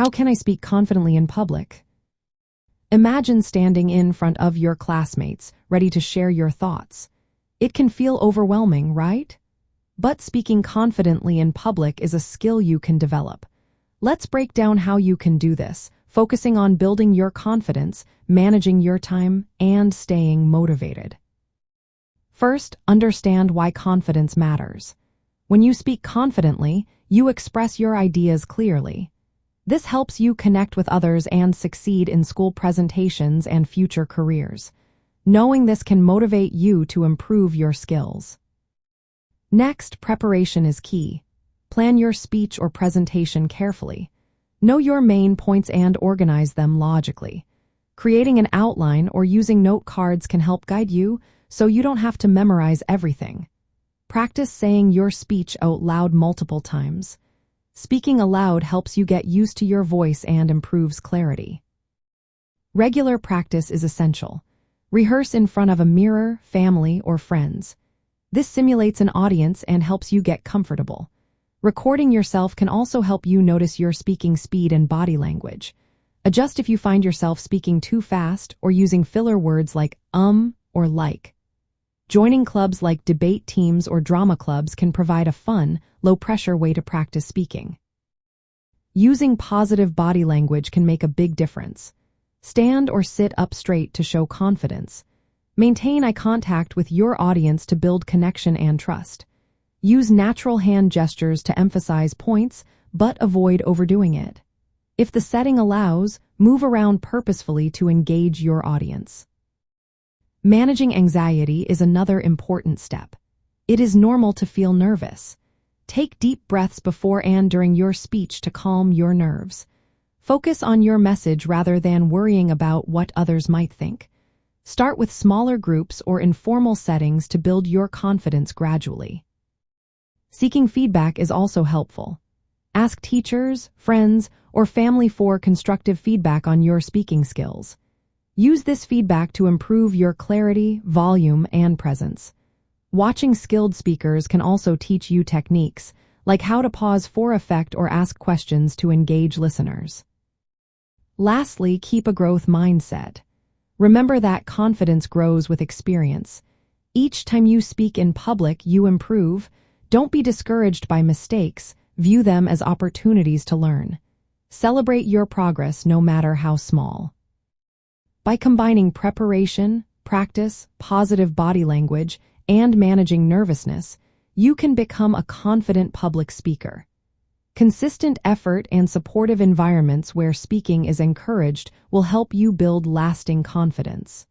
How can I speak confidently in public? Imagine standing in front of your classmates, ready to share your thoughts. It can feel overwhelming, right? But speaking confidently in public is a skill you can develop. Let's break down how you can do this, focusing on building your confidence, managing your time, and staying motivated. First, understand why confidence matters. When you speak confidently, you express your ideas clearly. This helps you connect with others and succeed in school presentations and future careers. Knowing this can motivate you to improve your skills. Next, preparation is key. Plan your speech or presentation carefully. Know your main points and organize them logically. Creating an outline or using note cards can help guide you, so you don't have to memorize everything. Practice saying your speech out loud multiple times. Speaking aloud helps you get used to your voice and improves clarity. Regular practice is essential. Rehearse in front of a mirror, family, or friends. This simulates an audience and helps you get comfortable. Recording yourself can also help you notice your speaking speed and body language. Adjust if you find yourself speaking too fast or using filler words like or like. Joining clubs like debate teams or drama clubs can provide a fun, low-pressure way to practice speaking. Using positive body language can make a big difference. Stand or sit up straight to show confidence. Maintain eye contact with your audience to build connection and trust. Use natural hand gestures to emphasize points, but avoid overdoing it. If the setting allows, move around purposefully to engage your audience. Managing anxiety is another important step. It is normal to feel nervous. Take deep breaths before and during your speech to calm your nerves. Focus on your message rather than worrying about what others might think. Start with smaller groups or informal settings to build your confidence gradually. Seeking feedback is also helpful. Ask teachers, friends, or family for constructive feedback on your speaking skills. Use this feedback to improve your clarity, volume, and presence. Watching skilled speakers can also teach you techniques, like how to pause for effect or ask questions to engage listeners. Lastly, keep a growth mindset. Remember that confidence grows with experience. Each time you speak in public, you improve. Don't be discouraged by mistakes. View them as opportunities to learn. Celebrate your progress no matter how small. By combining preparation, practice, positive body language, and managing nervousness, you can become a confident public speaker. Consistent effort and supportive environments where speaking is encouraged will help you build lasting confidence.